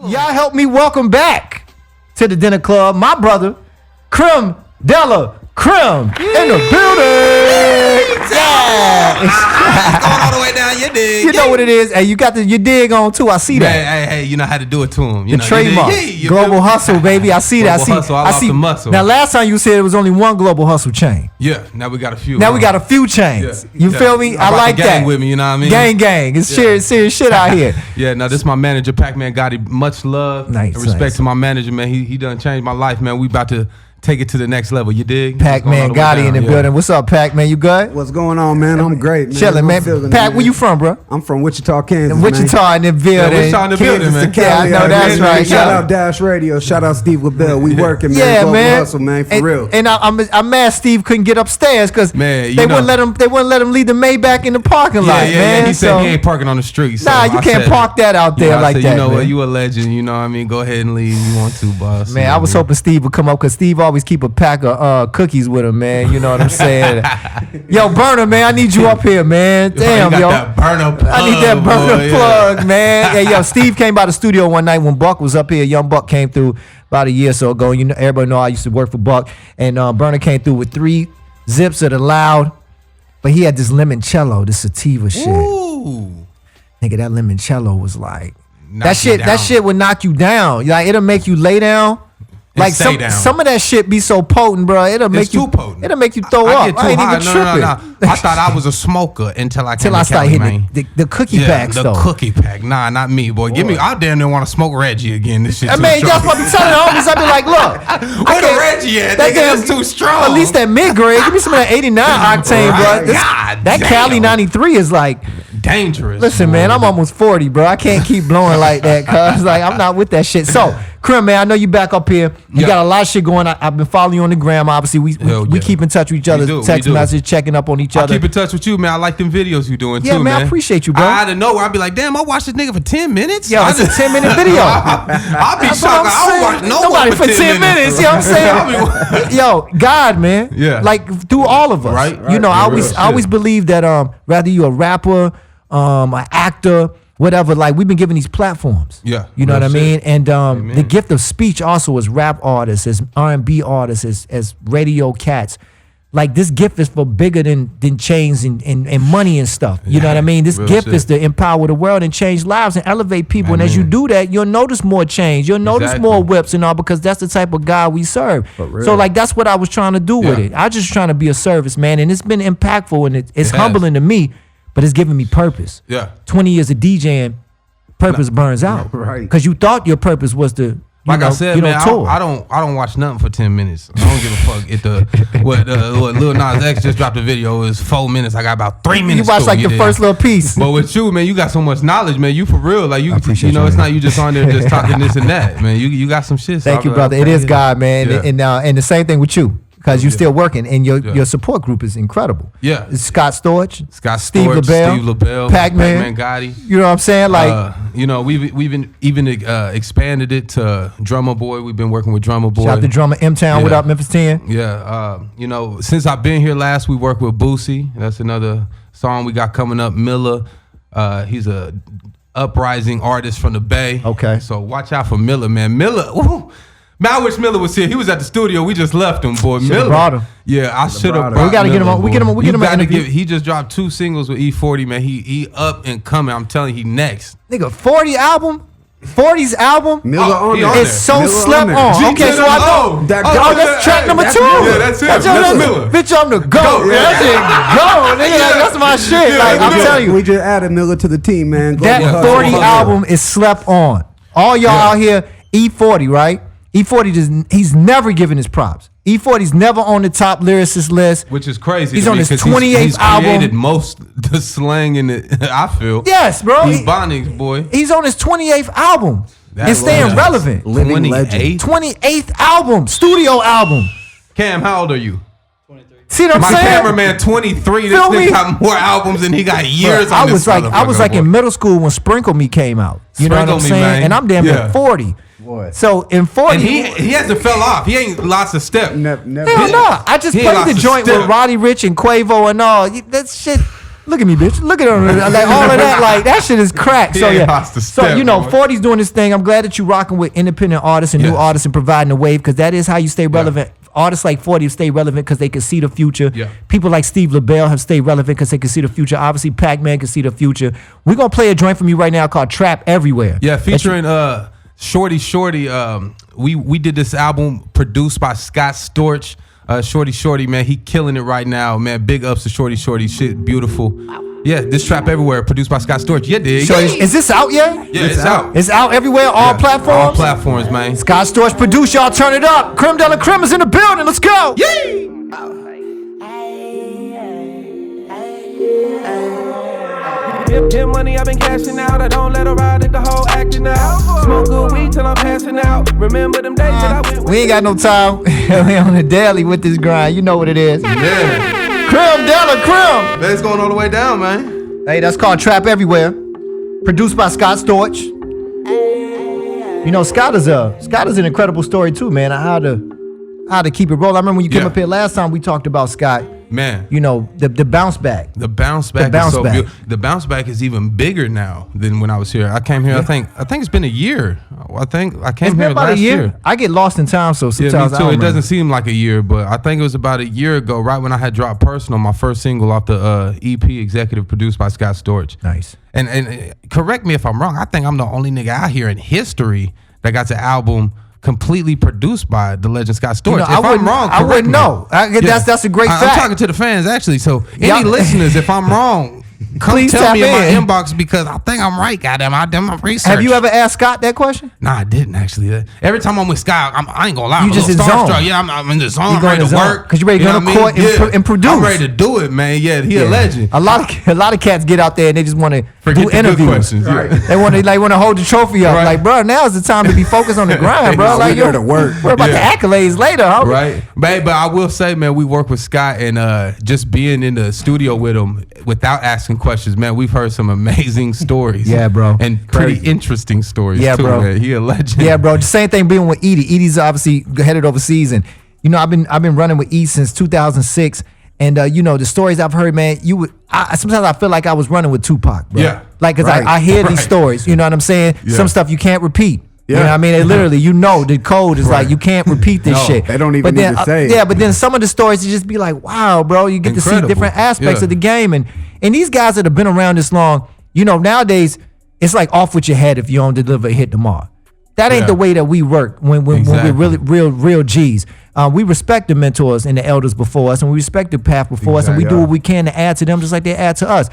Y'all help me welcome back to the dinner club my brother, Crim, Dela, Crim in the building. Yeah. Going all the way down your dig. You know what it is. Hey, you got your dig on too. I see that. Hey, you know how to do it to him. The trademark. Global hustle, baby. I see that. I see. The muscle. Now, last time you said it was only one global hustle chain. Yeah, now we got a few. Now we got a few chains. Yeah. You feel me? I like gang that. With me, you know what I mean? Gang. It's serious shit out here. Yeah, now this is my manager, Pac-Man Gotti. Much love and respect to my manager, man. He done changed my life, man. We about to take it to the next level. You dig? Pac-Man Gotti in the building. What's up, Pac-Man? You good? What's going on, man? I'm great, man. Chilling, man. Pac, where you from, bro? I'm from Wichita, Kansas. Wichita in the building. Wichita in the building, man. Yeah, I know that's right. Shout out Dash Radio. Shout out Steve Lobel. We working, man. Yeah, man. Hustle, man. For real. And I'm mad Steve couldn't get upstairs because they wouldn't let him leave the Maybach in the parking lot, man. Yeah. He said he ain't parking on the street. Nah, you can't park that out there like that. You know what? You a legend. You know what I mean? Go ahead and leave. You want to, boss? Man, I was hoping Steve would come up because Steve always keep a pack of cookies with him, man. You know what I'm saying? Yo, Burner, man, I need you up here, man. Damn, yo. That burner plug, I need that burner plug, man. Hey, yo, Steve came by the studio one night when Buck was up here. Young Buck came through about a year or so ago. You know, everybody know I used to work for Buck. And Burner came through with 3 zips of the loud. But he had this limoncello, this sativa shit. Ooh. Nigga, that limoncello was like, that shit would knock you down. Like, it'll make you lay down. Like some of that shit be so potent, bro. It'll make you throw up. I ain't even tripping. No. I thought I was a smoker until I started hitting the cookie packs. The cookie pack. Nah, not me, boy. Give me. I damn near want to smoke Reggie again. This shit. I mean, that's what I be telling the homies. I be like, look, where the Reggie at? That's too strong. At least that mid grade. Give me some of that 89 octane, bro. That Cali 93 is like dangerous. Listen, man, I'm almost 40, bro. I can't keep blowing like that, cause like I'm not with that shit. So, Crim, man, I know you back up here. You got a lot of shit going on. I've been following you on the gram. Obviously, we keep in touch with each other. Text messages, checking up on each other. I keep in touch with you, man. I like them videos you doing too, man. Yeah, man, I appreciate you, bro. Out of nowhere, I'd be like, damn, I watched this nigga for 10 minutes. Yo, it's a 10-minute video. I'll be shocked. I don't watch nobody for 10 minutes. You know what I'm saying? Yo, God, man. Yeah. Like through all of us. Right. You know, I always believe that whether you a rapper, an actor, whatever, like we've been given these platforms. Yeah. You know what I mean? And the gift of speech also as rap artists, as R&B artists, as radio cats. Like this gift is for bigger than chains and money and stuff. You know what I mean? This gift is to empower the world and change lives and elevate people. And as you do that, you'll notice more change. You'll notice more whips and all because that's the type of God we serve. So like that's what I was trying to do with it. I was just trying to be a service, man. And it's been impactful and it's humbling to me. But it's giving me purpose. Yeah. 20 years of DJing, purpose burns out. Right. Because you thought your purpose was to, I said, man, I don't watch nothing for 10 minutes. I don't give a fuck if what Lil Nas X just dropped a video is 4 minutes. I got about 3 minutes. You watch like the first little piece. But with you, man, you got so much knowledge, man. You for real. Like you know, it's not you just on there just talking this and that, man. You got some shit. Thank you, brother. It is God, man. Yeah. And the same thing with you. Because you're still working, and your support group is incredible. Yeah, it's Scott Storch, Steve Lobel, Pac-Man Gotti. You know what I'm saying? Like, you know, we've even expanded it to Drummer Boy. We've been working with Drummer Boy. Shout out to Drummer M-Town. What up, Memphis 10? Yeah, you know, since I've been here last, we worked with Boosie. That's another song we got coming up. Milla, he's a uprising artist from the Bay. Okay, so watch out for Milla, man. Milla. Woo, man, I wish Milla was here. He was at the studio. We just left him, boy. Milla brought him. Yeah, I should have brought him. We gotta get him on. We get him an interview. He just dropped 2 singles with E40, man. He up and coming. I'm telling you, he next. Nigga, 40's album. Milla on there. It's so slept on. Okay, so I know. That's track number 2. Yeah, that's it. That's Milla. Bitch, I'm the GOAT. That shit go. Nigga, that's my shit. Like I'm telling you, we just added Milla to the team, man. That 40 album is slept on. All y'all out here, E40, right? E40 he's never given his props. E40's never on the top lyricist list, which is crazy. He's on his 28th album. He's created most the slang in it. I feel. Yes, bro. He's Bonnie's boy. He's on his 28th album and staying relevant. Living legend. 28th album, studio album. Cam, how old are you? 23. See what I'm saying? My cameraman 23. This nigga got more albums than he got years. I was like in middle school when Sprinkle Me came out. You know what I'm saying? Man. And I'm damn near 40. Boy. So in 40, and he hasn't fell off. He ain't lost a step. Never. Hell no. I just played the joint with Roddy Ricch and Quavo and all. That shit. Look at me, bitch. Look at him. Like all of that, like that shit is crack. So ain't yeah. lost a So step, you know, boy. 40's doing this thing. I'm glad that you rocking with independent artists and new Yes. artists and providing a wave because that is how you stay relevant. Artists like 40 stay relevant because they can see the future. Yeah. People like Steve Lobel have stayed relevant because they can see the future. Obviously, Pac-Man can see the future. We're gonna play a joint from you right now called "Trap Everywhere." Yeah, featuring Shorty. We did this album produced by Scott Storch. Shorty, man, he killing it right now, man. Big ups to Shorty. Shit, beautiful. Yeah, this Trap Everywhere, produced by Scott Storch. Yeah, dig. So is this out yet? Yeah, it's out. It's out everywhere, all Yeah, platforms. All platforms, man. Scott Storch produced, y'all turn it up. Crim Dela Crim is in the building. Let's go. Yay! Get money, I've been cashing out. I don't let her ride it, the whole acting out. Smoke good weed till I'm passing out. Remember them days that I went. We ain't got no time. We on the daily with this grind. You know what it is. Yeah. Crim Dela Crim. Man, it's going all the way down, man. Hey, that's called Trap Everywhere. Produced by Scott Storch. You know, Scott is an incredible story too, man. How to keep it rolling. I remember when you came Yeah. up here last time, we talked about Scott. Man. You know, the bounce back. The bounce back bounce is so back. good. The bounce back is even bigger now than when I was here. I came here. I think it's been a year. I think I came It's here been about last a year. year. I get lost in time, so Yeah, sometimes me I too. don't It remember. doesn't seem like a year, but I think it was about a year ago, right when I had dropped Personal, my first single off the EP, executive produced by Scott Storch. Nice. And correct me if I'm wrong. I think I'm the only nigga out here in history that got the album completely produced by the legend Scott Storch. You know, if I I'm wouldn't- wrong, I correct wouldn't me. know. That's a great I'm fact. talking to the fans actually. So any Yeah. listeners, if I'm wrong, come Please tell tap me in my in. inbox because I think I'm right. Goddamn, I did my research. Have you ever asked Scott that question? Nah, I didn't actually. Every time I'm with Scott, I ain't gonna lie. You I'm just a in little zone. starstruck. Yeah, I'm in the zone. You I'm go in ready the to zone. work 'Cause you ready to know go to what I court mean? and and produce. I'm ready to do it, man. Yeah, he a legend. A lot of cats get out there and they just want to Forget do the good interviews. questions, yeah. They want to hold the trophy up. Right. Like, bro, now's the time to be focused on the grind, bro. No, Like, we there to work. We're about Yeah. the accolades later, huh? Right, but I will say, man, we work with Scott and just being in the studio with him without asking questions, man, we've heard some amazing stories. Yeah, bro. and pretty interesting stories. Yeah, too, bro. Man. He a legend. Yeah, bro. The same thing being with Edie. Edie's obviously headed overseas, and you know I've been running with Edie since 2006, and you know the stories I've heard, man. Sometimes I feel like I was running with Tupac, bro. Yeah. Like, cause Right. I hear these Right. stories. You know what I'm saying? Yeah. Some stuff you can't repeat. You Yeah. know what I mean? It literally, you know, the code is like Right. you can't repeat this No, shit. they don't even but then, need to say it. Yeah, but then some of the stories you just be like, wow, bro, you get to see Incredible. different aspects Yeah. of the game, and these guys that have been around this long, you know, nowadays it's like off with your head if you don't deliver a hit tomorrow. That ain't Yeah. the way that we work when Exactly. we're really real G's. We respect the mentors and the elders before us, and we respect the path before us, and we do Exactly. what we can to add to them just like they add to us.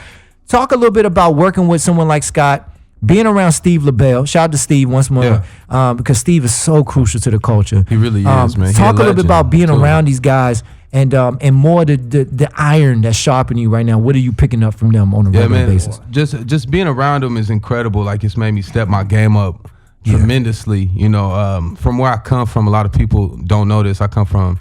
Talk a little bit about working with someone like Scott, being around Steve Lobel. Shout out to Steve once more, because Steve is so crucial to the culture. He really is, man. He Talk a little bit legend, about being too. around these guys and more the iron that's sharpening you right now. What are you picking up from them on a Yeah, regular man. basis? Just being around him is incredible. Like it's made me step my game up tremendously. You know, from where I come from, a lot of people don't know this. I come from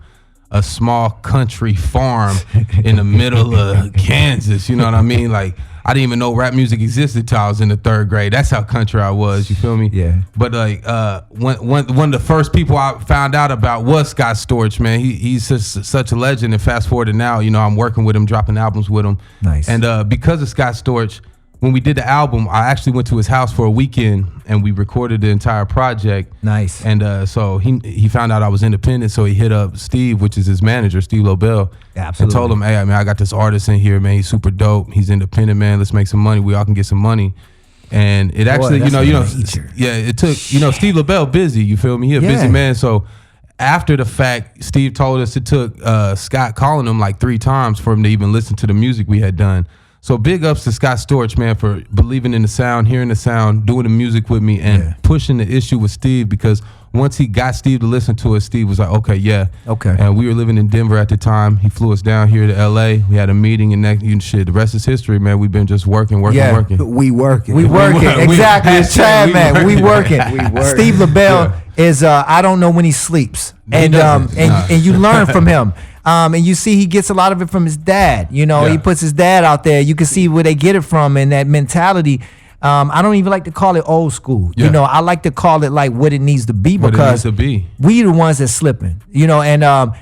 a small country farm in the middle of Kansas. You know what I mean? Like I didn't even know rap music existed till I was in the 3rd grade. That's how country I was. You feel me? Yeah. But like one of the first people I found out about was Scott Storch. Man, he's just such a legend. And fast forward to now, you know, I'm working with him, dropping albums with him. Nice. And because of Scott Storch, when we did the album, I actually went to his house for a weekend and we recorded the entire project. Nice. And so he found out I was independent, so he hit up Steve, which is his manager, Steve Lobel, Absolutely. and told him, "Hey, man, I got this artist in here, man. He's super dope. He's independent, man. Let's make some money. We all can get some money." And it actually, that's you know, major. yeah, it took, you know, Steve Lobel busy. You feel me? He a busy Yeah. man. So after the fact, Steve told us it took Scott calling him like 3 times for him to even listen to the music we had done. So big ups to Scott Storch, man, for believing in the sound, hearing the sound, doing the music with me, and pushing the issue with Steve. Because once he got Steve to listen to us, Steve was like, "Okay, yeah, Okay." And we were living in Denver at the time. He flew us down here to LA. We had a meeting, and that shit. The rest is history, man. We've been just working. Yeah. working. We working. We working. Exactly. It's Chad, man. We working. We working. Steve Lobel is I don't know when he sleeps. He doesn't. Nah. And you learn from him. And you see he gets a lot of it from his dad. You know, Yeah. he puts his dad out there. You can see where they get it from and that mentality. I don't even like to call it old school. Yeah. You know, I like to call it like what it needs to be What it because needs to be. we the ones that slipping. You know, and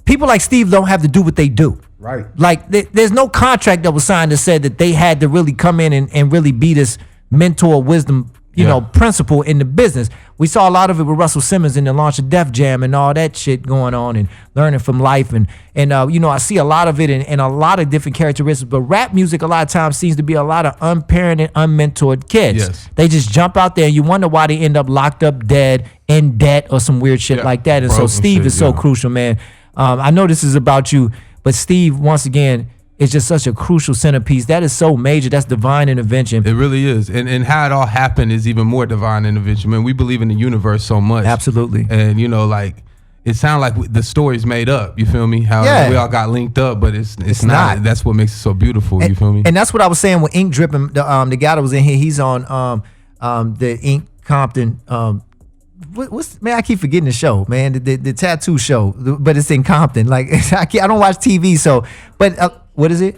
people like Steve don't have to do what they do. Right. Like there's no contract that was signed that said that they had to really come in and really be this mentor wisdom, you know, principle in the business. We saw a lot of it with Russell Simmons in the launch of Def Jam and all that shit going on and learning from life. And you know, I see a lot of it in a lot of different characteristics. But rap music a lot of times seems to be a lot of unparented, unmentored kids. Yes. They just jump out there and you wonder why they end up locked up dead, in debt, or some weird shit like that. And so Steve is so crucial, man. I know this is about you, but Steve, once again, is just such a crucial centerpiece. That is so major. That's divine intervention. It really is. And how it all happened is even more divine intervention. Man, we believe in the universe so much. Absolutely. And, you know, like, it sounds like the story's made up. You feel me? How we all got linked up, but it's not. That's what makes it so beautiful. You feel me? And that's what I was saying with Ink Dripping. The guy that was in here, he's on the Ink Compton. Man, I keep forgetting the show, man. The tattoo show, but it's in Compton. Like I don't watch TV, so. But what is it?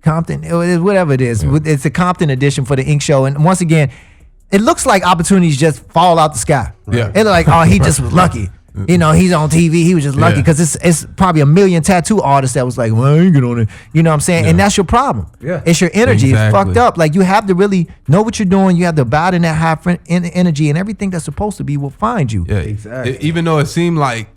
Compton, whatever it is. Yeah. It's a Compton edition for the Ink Show, and once again, it looks like opportunities just fall out the sky. Yeah, it's like, oh, he just was lucky. You know, he's on TV. He was just lucky because it's probably a million tattoo artists that was like, well, I ain't get on it. You know what I'm saying? Yeah. And that's your problem. Yeah, it's your energy. Exactly. It's fucked up. Like you have to really know what you're doing. You have to abide in that high energy, and everything that's supposed to be will find you. Yeah, exactly. Even though it seemed like,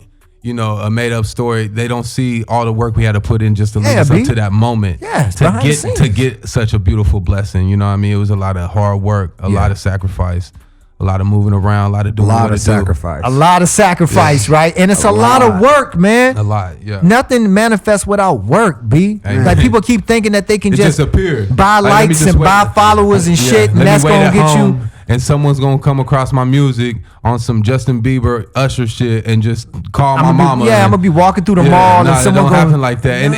you know, a made up story, they don't see all the work we had to put in just to lead us up to that moment. Yeah, to get such a beautiful blessing. You know what I mean? It was a lot of hard work, a lot of sacrifice, a lot of moving around, a lot of doing what to sacrifice. A lot of sacrifice, right? And it's a lot of work, man. A lot, yeah. Nothing manifests without work, B. Amen. Like people keep thinking that they can just appear, buy likes and buy followers and shit, and that's gonna get you. And someone's gonna come across my music on some Justin Bieber, Usher shit, and just call my mama. I'm gonna be walking through the mall, and someone don't happen like that. And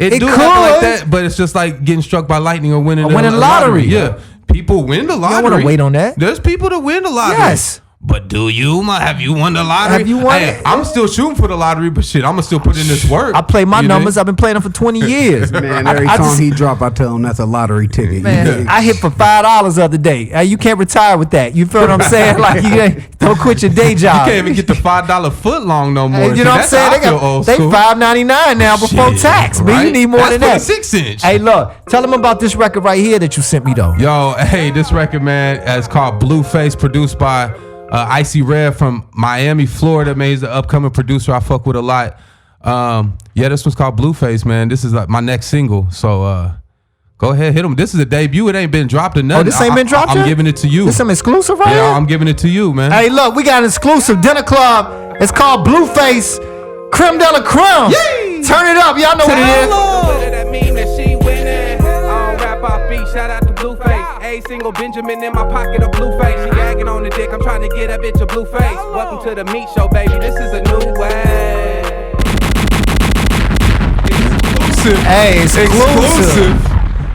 it do happen like that, but it's just like getting struck by lightning or winning the lottery. Yeah, people win the lottery. You don't want to wait on that. There's people that win the lottery. Yes. But do you? Have you won the lottery? Have you won it? I'm still shooting for the lottery, but shit, I'm gonna still put in this work. I play my numbers. I've been playing them for 20 years. Man, every song he drop, I tell him that's a lottery ticket. Man, I hit for $5 the other day. You can't retire with that. You feel what I'm saying? Like you don't quit your day job. You can't even get the $5 foot long no more. You know what I'm saying? They $5.99 now before tax. Right? Man, you need more than that. 6-inch. Hey, look, tell them about this record right here that you sent me though. Yo, hey, this record, man, is called Blueface, produced by Icy Red from Miami, Florida. Man, he's the upcoming producer I fuck with a lot. This one's called Blueface, man. This is like my next single. So go ahead, hit him. This is a debut. It ain't been dropped or nothing. Oh, this ain't been dropped yet? I'm giving it to you. This some exclusive right here? Yeah, I'm giving it to you, man. Hey, look, we got an exclusive dinner club. It's called Blueface. Crim Dela Crim. Yay! Turn it up. Y'all know what it is. What did that mean that she winning? I don't rap off beat. Shout out to Blueface. A single Benjamin in my pocket of Blueface. She gagging on the dick. I'm trying to get a bitch a Blueface. Welcome to the meat show, baby. This is a new way. Exclusive. Hey, it's exclusive.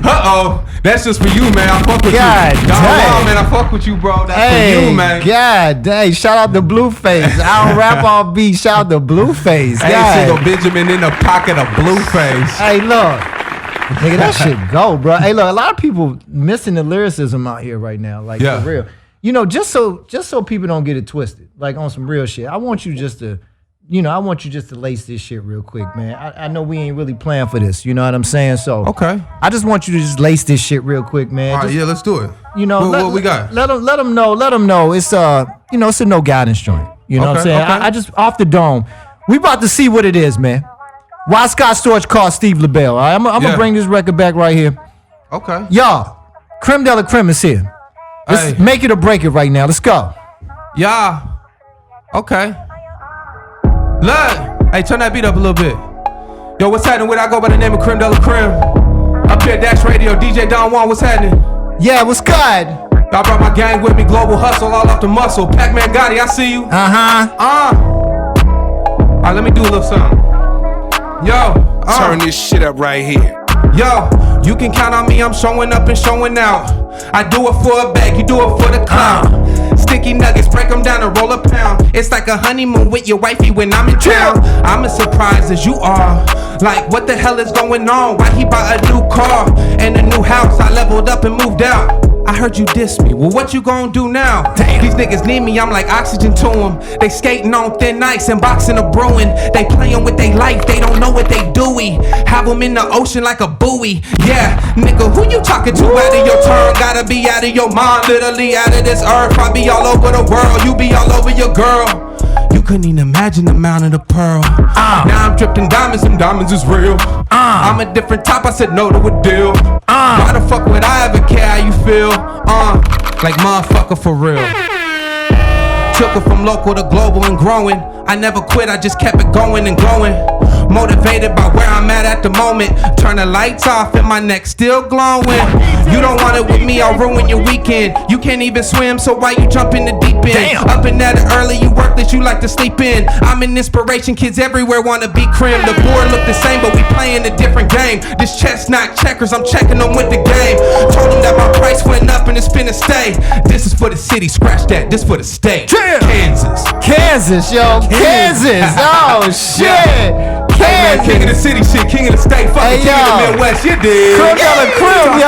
Uh-oh. That's just for you, man. I fuck with God you. dang. Man, I fuck with you, bro. That's for you, man. God dang. Shout out to Blueface. I don't rap all beat. Shout out to Blueface. Hey, single Benjamin in the pocket of Blueface. Hey, look. Nigga, that shit go, bro. Hey, look, a lot of people missing the lyricism out here right now. Like, for real. You know, just so people don't get it twisted, like on some real shit, I want you just to lace this shit real quick, man. I know we ain't really playing for this, you know what I'm saying? So okay, I just want you to just lace this shit real quick, man. All right, let's do it. You know, what we got? Let them know. It's it's a no guidance joint. You know what I'm saying? Okay. I just off the dome. We about to see what it is, man. Why Scott Storch called Steve Lobel? All right, I'm gonna bring this record back right here. Okay. Y'all, Crim Dela Crim is here. Let's make it or break it right now. Let's go. Yeah. Okay. Look. Hey, turn that beat up a little bit. Yo, what's happening with I go by the name of Crim Dela Crim. Up here at Dash Radio, DJ Don Juan, what's happening? Yeah, what's good? I brought my gang with me, global hustle, all off the muscle. Pac-Man Gotti, I see you. All right, let me do a little something. Yo, turn this shit up right here. Yo, you can count on me, I'm showing up and showing out. I do it for a bag, you do it for the clown. Sticky nuggets, break them down and roll a pound. It's like a honeymoon with your wifey when I'm in town. I'm as surprised as you are. Like, what the hell is going on? Why he bought a new car and a new house? I leveled up and moved out. I heard you diss me. Well, what you gonna do now? Damn. These niggas need me, I'm like oxygen to them. They skating on thin ice and boxing a brewing. They playing with their life, they don't know what they doing. Have them in the ocean like a buoy. Yeah, nigga, who you talking to? Out of your turn, gotta be out of your mind. Literally out of this earth, I be all over the world. You be all over your girl. You couldn't even imagine the amount of the pearl. Now I'm dripping diamonds, them diamonds is real. I'm a different type, I said no to a deal. Why the fuck would I ever care how you feel? Like motherfucker for real. Took it from local to global and growing. I never quit, I just kept it going and growing. Motivated by where I'm at the moment. Turn the lights off and my neck still glowing. You don't want it with me, I'll ruin your weekend. You can't even swim, so why you jump in the deep end? Damn. Up and at it early, you worthless, you like to sleep in. I'm an inspiration, kids everywhere wanna be Crim. The board look the same, but we playing a different game. This chess not checkers, I'm checking them with the game. Told them that my price went up and it's finna stay. This is for the city, scratch that, this for the state. Damn. Kansas, yo, Kansas. Oh shit. Hey man, king of the city shit, king of the state, fucking king of the Midwest, you dig? Crim, yo.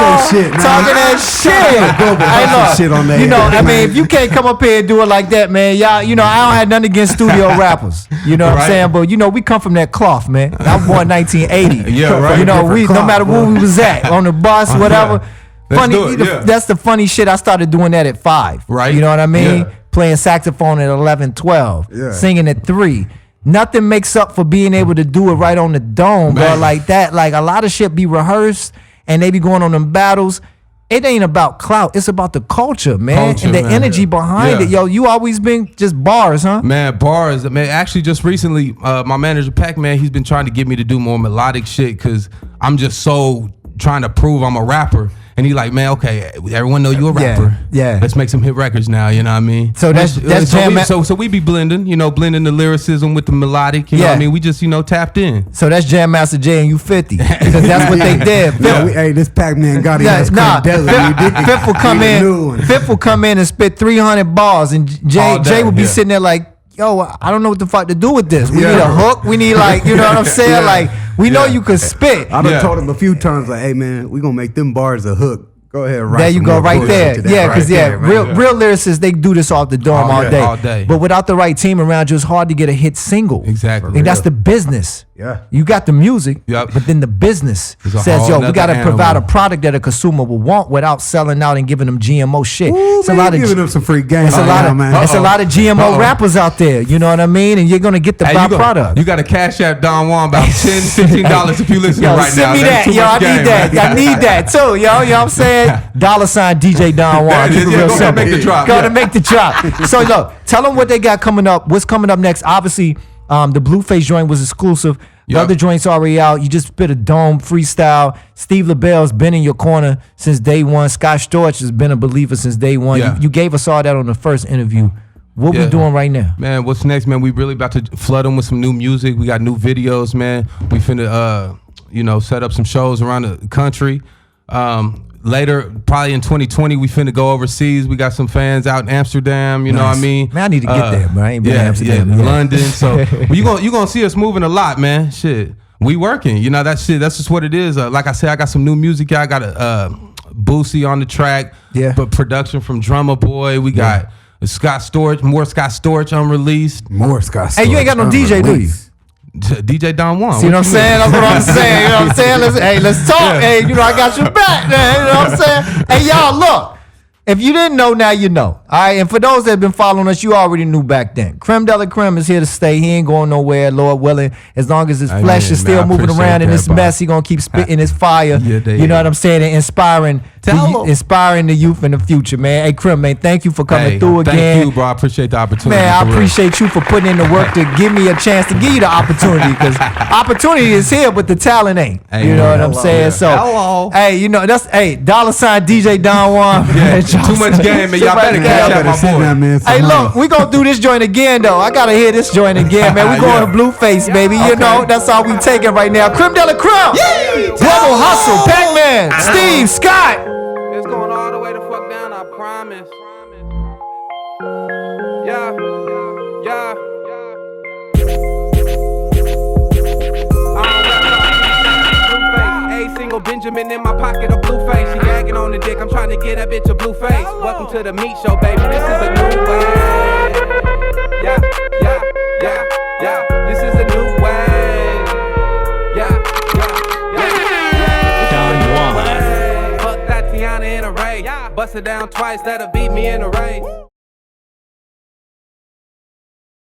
Talking that shit. Shit on that. You know, I mean, if you can't come up here and do it like that, man, y'all, you know, I don't have nothing against studio rappers. You know what I'm saying? But, you know, we come from that cloth, man. I'm born 1980. Yeah, right. You know, we no matter where we was at, on the bus, whatever. Funny, that's the funny shit. I started doing that at 5. Right. You know what I mean? Playing saxophone at 11, 12. Singing at 3. Nothing makes up for being able to do it right on the dome, bro. Like that. Like a lot of shit be rehearsed and they be going on them battles. It ain't about clout. It's about the culture, man. And the energy behind it. Yo, you always been just bars, huh? Man, bars. Man, actually just recently, my manager, Pac-Man, he's been trying to get me to do more melodic shit because I'm just so trying to prove I'm a rapper. And he like, man, okay, everyone know you a rapper. Yeah. Let's make some hit records now, you know what I mean? So that's so we be blending, you know, blending the lyricism with the melodic, you know what I mean? We just, you know, tapped in. So that's Jam Master J and you 50. Because that's what they did. Hey, this Pac-Man got it. Fifth will come in. Fifth will come in and spit 300 bars and Jay will be sitting there like, yo, I don't know what the fuck to do with this. We need a hook. We need like, you know what I'm saying? Like, we know you can spit. I done told him a few times, like, hey man, we gonna make them bars a hook. Go ahead, right. There you go, right there. Yeah, because real lyricists, they do this off the dome all day. But without the right team around you, it's hard to get a hit single. Exactly. And that's the business. Yeah. You got the music, but then the business says, yo, we got to provide a product that a consumer will want without selling out and giving them GMO shit. Ooh, it's a lot of giving them some free game. It's a lot of GMO rappers out there. You know what I mean? And you're gonna get the byproduct. You got to cash out Don Juan about $10, $15 if you listen right now. Send me that, yo. I need that. I need that too, yo. You know what I'm saying? $sign DJ Don Juan. Keep it real simple. Go to make the drop. Go to make the drop. So look, tell them what they got coming up. What's coming up next? Obviously, the Blueface joint was exclusive. The other joints already out. You just spit a dome freestyle. Steve Lobel's been in your corner since day one. Scott Storch has been a believer since day one. You gave us all that on the first interview. What we doing right now? Man, what's next, man? We really about to flood them with some new music. We got new videos, man. We finna, set up some shows around the country. Later, probably in 2020, we finna go overseas. We got some fans out in Amsterdam, you know what I mean? Man, I need to get there, man. I ain't been to Amsterdam. London. So you gonna see us moving a lot, man. Shit. We working. You know, that's just what it is. Like I said, I got some new music. I got a Boosie on the track. Yeah. But production from Drummer Boy. We got Scott Storch, more Scott Storch unreleased. More Scott Storch. Hey, you ain't got no DJ, do you? DJ Don Juan. See what I'm saying? That's what I'm saying. You know what I'm saying? Let's talk. Hey, I got your back, man. You know what I'm saying? Hey, y'all, look. If you didn't know, now you know. All right, and for those that have been following us, you already knew back then. Crim Dela Crim is here to stay. He ain't going nowhere, Lord willing. As long as his flesh is still moving around in this mess, he gonna keep spitting his fire. You know what I'm saying? And inspiring the youth in the future, man. Hey, Crim, man, thank you for coming through again. Thank you, bro. I appreciate the opportunity. Man, I appreciate you for putting in the work to give me a chance to give you the opportunity, because opportunity is here, but the talent ain't. You know what I'm saying? So, hey, that's $sign DJ Don Juan. Too much game, man. Y'all better cash out my boy. Hey, look, we gonna do this joint again, though. I gotta hear this joint again, man. We going to Blueface, baby. You know, that's all we taking right now. Crim Dela Crim. Double Hustle, Pac-Man, Steve, Scott. It's going all the way the fuck down, I promise. single Benjamin in my pocket, a blue face. She gagging on the dick, I'm trying to get that bitch a blue face. Welcome to the meat show, baby. This is a new way. Yeah, yeah, yeah, yeah. This is a new way. Yeah, yeah, yeah. Done one. Fuck that Tiana in a race. Bust it down twice, that'll beat me in a race.